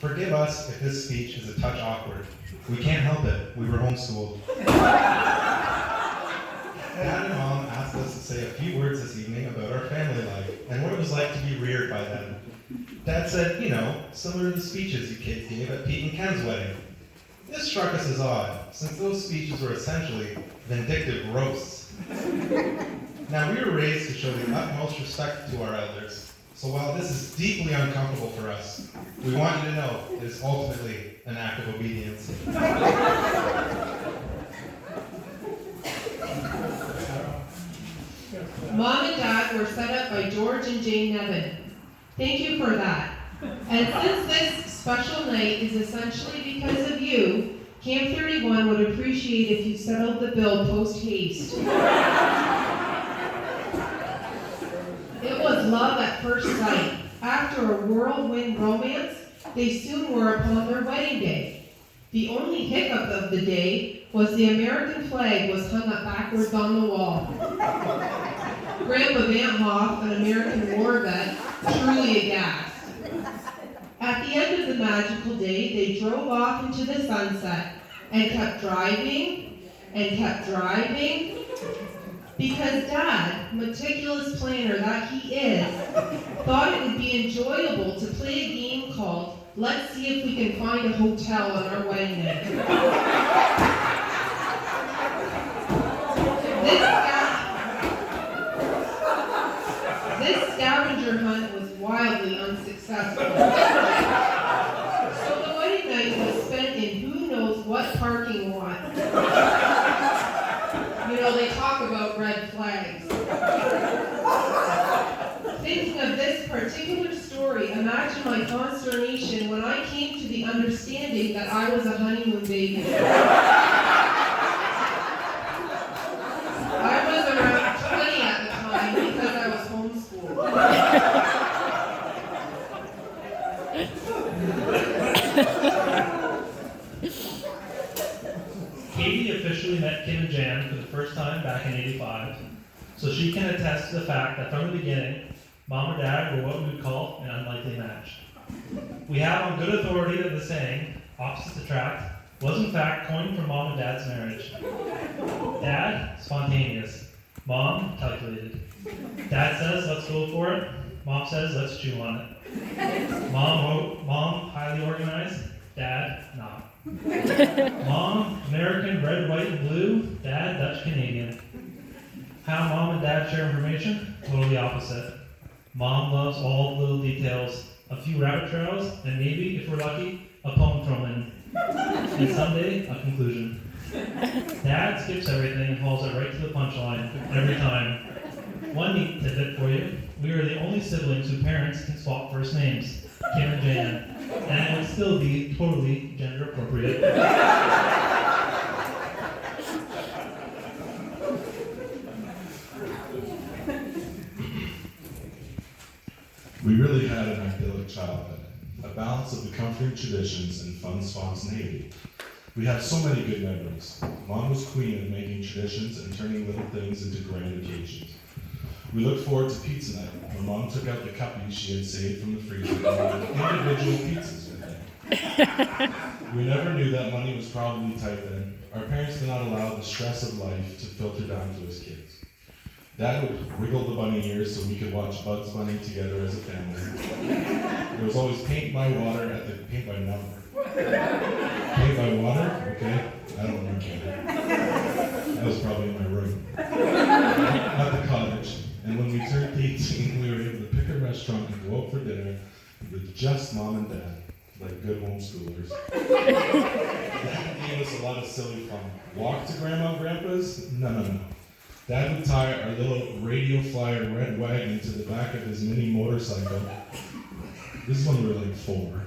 Forgive us if this speech is a touch awkward. We can't help it. We were homeschooled. Dad and Mom asked us to say a few words this evening about our family life and what it was like to be reared by them. Dad said, similar to the speeches you kids gave at Pete and Ken's wedding. This struck us as odd, since those speeches were essentially vindictive roasts. Now, we were raised to show the utmost respect to our elders, so while this is deeply uncomfortable for us, we want you to know it is ultimately an act of obedience. Mom and Dad were set up by George and Jane Nevin. Thank you for that. And since this special night is essentially because of you, Camp 31 would appreciate if you settled the bill post-haste. It was love at first sight. After a whirlwind romance, they soon were upon their wedding day. The only hiccup of the day was the American flag was hung up backwards on the wall. Grandpa Van Hoff, an American war vet, truly aghast. At the end of the magical day, they drove off into the sunset and kept driving, because Dad, meticulous planner that he is, thought it would be enjoyable to play a game called Let's See If We Can Find a Hotel on Our Wedding Night. This scavenger hunt was wildly unsuccessful. So the wedding night was spent in who knows what parking lot. They talk about red flags. Thinking of this particular story, imagine my consternation when I came to the understanding that I was a honeymoon baby. I was around 20 at the time because I was homeschooled. Katie officially met Kim and Jan for the first time back in '85, so she can attest to the fact that from the beginning, Mom and Dad were what we would call an unlikely match. We have on good authority that the saying, opposites attract, was in fact coined for Mom and Dad's marriage. Dad, spontaneous. Mom, calculated. Dad says, let's go for it. Mom says, let's chew on it. Mom, highly organized. Dad, not. Mom, American, red, white, and blue. Dad, Dutch, Canadian. How Mom and Dad share information? Totally opposite. Mom loves all the little details, a few rabbit trails, and maybe, if we're lucky, a poem thrown in. And someday, a conclusion. Dad skips everything and hauls it right to the punchline every time. One neat tidbit for you. We are the only siblings whose parents can swap first names, Kim and Jan, and it would still be totally gender appropriate. We really had an idyllic childhood, a balance of the comforting traditions and fun spontaneity. We have so many good memories. Mom was queen of making traditions and turning little things into grand occasions. We looked forward to pizza night, when Mom took out the cuppies she had saved from the freezer and made individual pizzas with them. We never knew that money was probably tight then. Our parents did not allow the stress of life to filter down to us kids. Dad would wiggle the bunny ears so we could watch Bugs Bunny together as a family. There was always paint by water at the paint by number. Paint by water? Okay. I don't remember that. That was probably in my room. At the cottage. And when we turned 18, we were able to pick a restaurant and go out for dinner with just Mom and Dad, like good homeschoolers. Dad gave us a lot of silly fun. Walk to Grandma and Grandpa's? No. Dad would tie our little radio flyer red wagon to the back of his mini motorcycle. This is when we were like 4.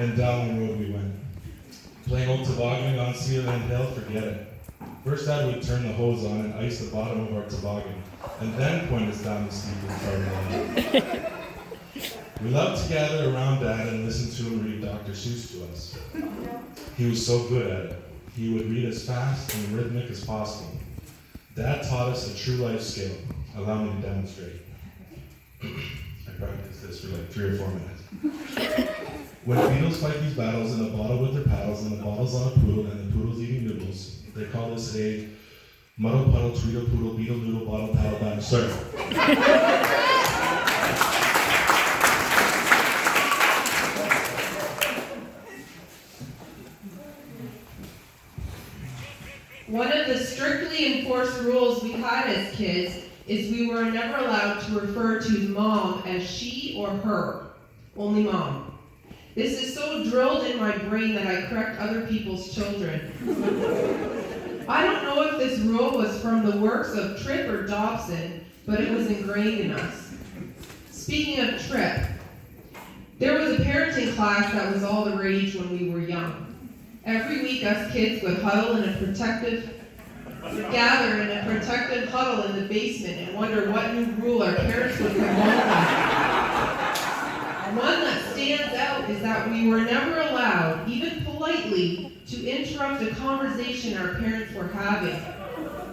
And down the road we went. Playing old tobogganing on Cedarland Hill, forget it. First Dad would turn the hose on and ice the bottom of our toboggan, and then point us down the steep and far lane. We loved to gather around Dad and listen to him read Dr. Seuss to us. He was so good at it. He would read as fast and rhythmic as possible. Dad taught us a true life skill. Allow me to demonstrate. I practiced this for like 3 or 4 minutes. When Beatles fight these battles in a bottle with their paddles, and the bottle's on a poodle, and the poodle's eating noodles, they call this a muddle puddle, tweedle poodle, beetle noodle, bottle paddle battle circle. One of the strictly enforced rules we had as kids is we were never allowed to refer to mom as she or her, only mom. This is so drilled in my brain that I correct other people's children. I don't know if this rule was from the works of Tripp or Dobson, but it was ingrained in us. Speaking of Tripp, there was a parenting class that was all the rage when we were young. Every week us kids would gather in a protective huddle in the basement and wonder what new rule our parents would come home with. One that stands out is that we were never allowed, even politely, to interrupt a conversation our parents were having.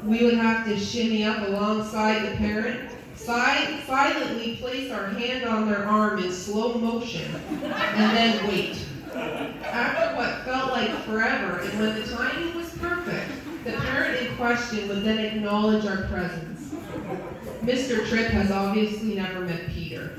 We would have to shimmy up alongside the parent, silently place our hand on their arm in slow motion, and then wait. After what felt like forever, and when the timing was perfect, the parent in question would then acknowledge our presence. Mr. Tripp has obviously never met Peter.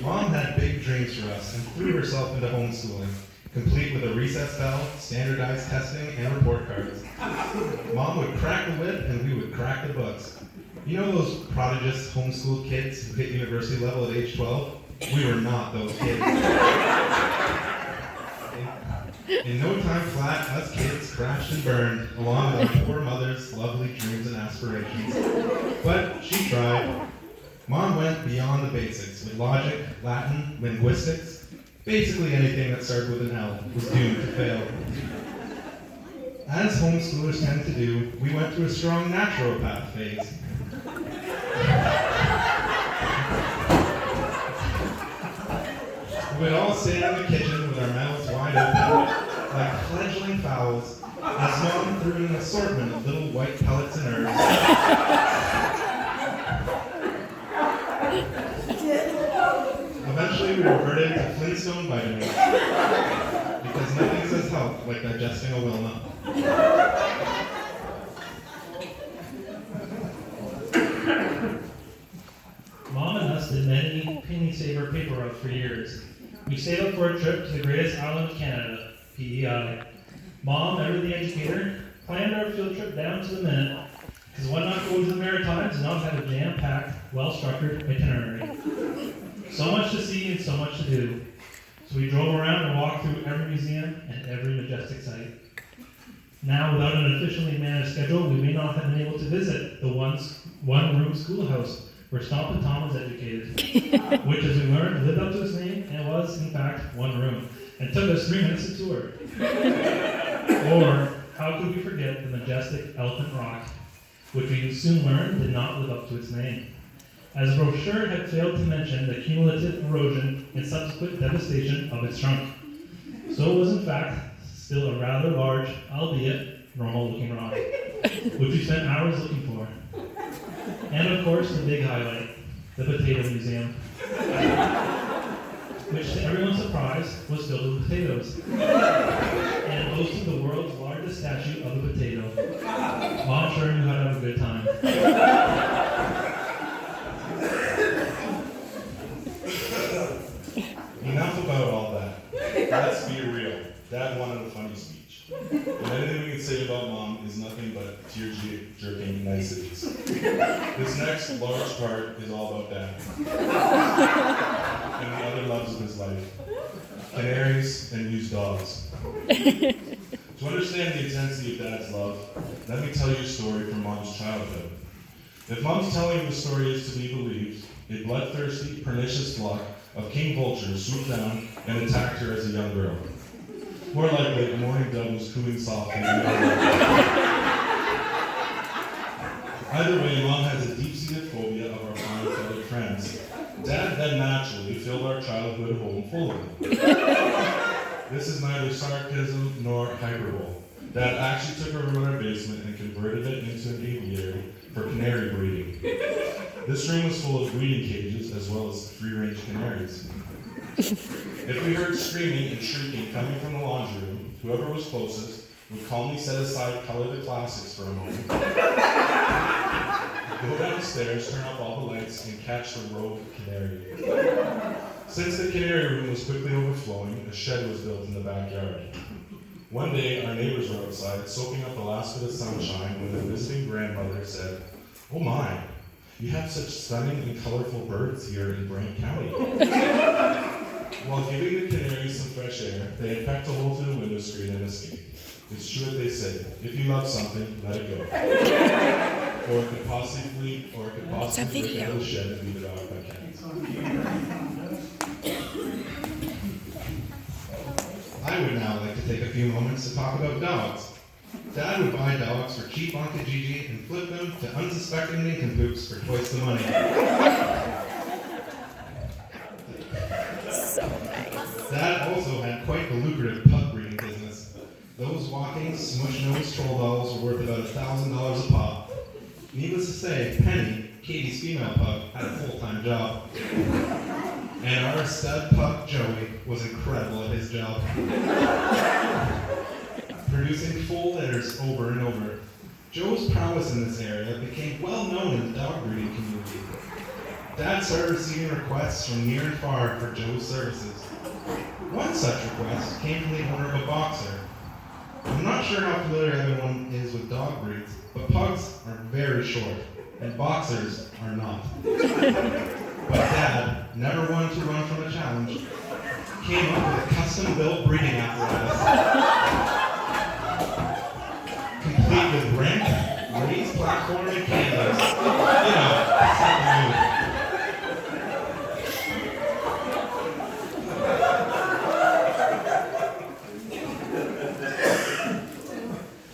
Mom had big dreams for us and threw herself into homeschooling, complete with a recess bell, standardized testing, and report cards. Mom would crack the whip and we would crack the books. You know those prodigious homeschooled kids who hit university level at age 12? We were not those kids. In no time flat, us kids crashed and burned, along with our poor mother's lovely dreams and aspirations. But she tried. Mom went beyond the basics with logic, Latin, linguistics. Basically anything that started with an L was doomed to fail. As homeschoolers tend to do, we went through a strong naturopath phase. We would all stand in the kitchen with our mouths wide open, like fledgling fowls, as Mom threw in an assortment of little white pellets and herbs. Eventually we reverted to Flintstone vitamins, because nothing says health like digesting a Wilma. Mom and us did many penny saver paper routes for years. We saved up for a trip to the greatest island of Canada, PEI. Mom, ever the educator, planned our field trip down to the minute, because why not go to the Maritimes and not have a jam-packed, well-structured itinerary. So much to see and so much to do. So we drove around and walked through every museum and every majestic site. Now, without an officially managed schedule, we may not have been able to visit the one-room schoolhouse where Stompin' Tom was educated, which, as we learned, lived up to its name and was, in fact, one room, and took us 3 minutes to tour. Or, how could we forget the majestic Elephant Rock, which we soon learned did not live up to its name, as the brochure had failed to mention the cumulative erosion and subsequent devastation of its trunk. So it was, in fact, still a rather large, albeit normal-looking rock, which we spent hours looking for. And of course, the big highlight, the Potato Museum, which to everyone's surprise was filled with potatoes, and boasted the world's largest statue of a potato. Mom sure knew how to have a good time. Enough about all that. Let's be real. Dad wanted a funny speech. And anything we can say about Mom is nothing but tear-jerking niceties. This next large part is all about Dad. And the other loves of his life. Canaries and used dogs. To understand the intensity of Dad's love, let me tell you a story from Mom's childhood. If Mom's telling of the story is to be believed, a bloodthirsty, pernicious flock of king vultures swooped down and attacked her as a young girl. More likely, a mourning dove was cooing softly in the middle of the Either way, Mom has a deep-seated phobia of our fine-feathered friends. Dad then naturally filled our childhood home full of them. This is neither sarcasm nor hyperbole. Dad actually took a room in our basement and converted it into an aviary for canary breeding. This room was full of breeding cages as well as free-range canaries. If we heard screaming and shrieking coming from the laundry room, whoever was closest would calmly set aside Color the Classics for a moment, go downstairs, turn off all the lights, and catch the rogue canary. Since the canary room was quickly overflowing, a shed was built in the backyard. One day, our neighbors were outside, soaking up the last bit of sunshine when the visiting grandmother said, "Oh my, you have such stunning and colorful birds here in Brant County." While giving the canaries some fresh air, they had pecked a hole through the window screen and escaped. It's true what they say, if you love something, let it go. Or it could possibly break out of the shed and be devoured by cats. I would now like to take a few moments to talk about dogs. Dad would buy dogs for cheap on Kijiji and flip them to unsuspecting nincompoops for twice the money. So nice. Dad also had quite the lucrative pug breeding business. Those walking, smush-nosed troll dolls were worth about $1,000 a pop. Needless to say, Penny, Katie's female pug, had a full-time job. And our stud pug, Joey, was incredible at his job. Producing full litters over and over. Joe's prowess in this area became well known in the dog breeding community. Dad started receiving requests from near and far for Joe's services. One such request came from the owner of a boxer. I'm not sure how familiar everyone is with dog breeds, but pugs are very short, and boxers are not. But Dad, never one to run from a challenge, came up with a custom-built breeding apparatus, complete with ramp, raised platform, and canvas. You know, something new.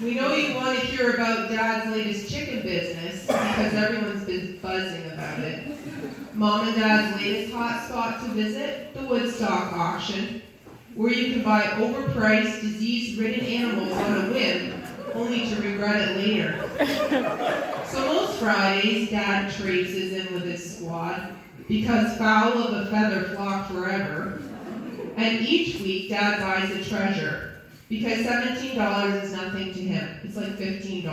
We know you want to hear about Dad's latest chicken business because everyone's been buzzing about it. Mom and Dad's latest hot spot to visit, the Woodstock auction, where you can buy overpriced, disease-ridden animals on a whim, only to regret it later. So most Fridays, Dad traipses in with his squad, because fowl of a feather flock forever. And each week, Dad buys a treasure, because $17 is nothing to him. It's like $15.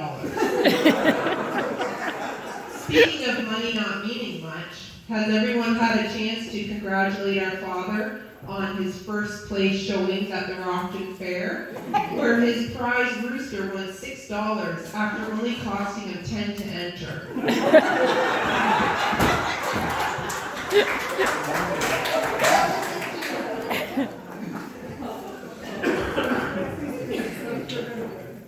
Speaking of money not meaning much, has everyone had a chance to congratulate our father on his first place showings at the Rockton Fair, where his prize rooster won $6 after only costing him $10 to enter?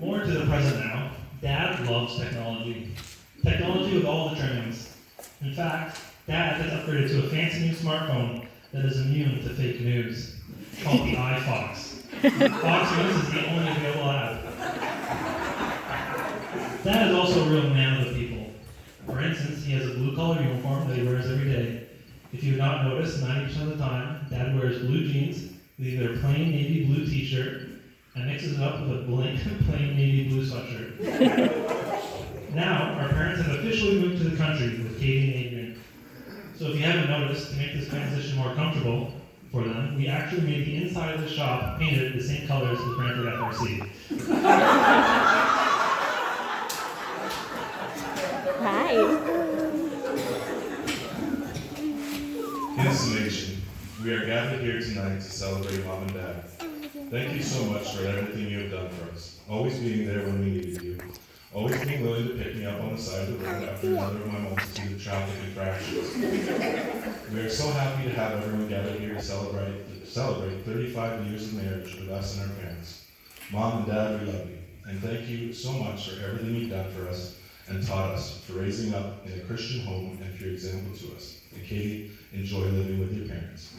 More to the present now. Dad loves technology. Technology with all the trimmings. In fact, Dad has upgraded to a fancy new smartphone that is immune to fake news, called the iFox. Fox News is the only available app. Dad is also a real man of the people. For instance, he has a blue-collar uniform that he wears every day. If you have not noticed, 90% of the time, Dad wears blue jeans with either a plain navy blue t-shirt and mixes it up with a plain navy blue sweatshirt. Now, our parents have officially moved to the country with Katie and Adrian. So if you haven't noticed, to make this transition more comfortable for them, we actually made the inside of the shop painted the same colors as Brantford FRC. Hi. In summation, we are gathered here tonight to celebrate Mom and Dad. Thank you so much for everything you have done for us. Always being there when we needed you. Always being willing to pick me up on the side of the road after another of my multitude of traffic infractions. We are so happy to have everyone gathered here to celebrate 35 years of marriage with us and our parents. Mom and Dad, we love you. And thank you so much for everything you've done for us and taught us, for raising up in a Christian home and for your example to us. And Katie, enjoy living with your parents.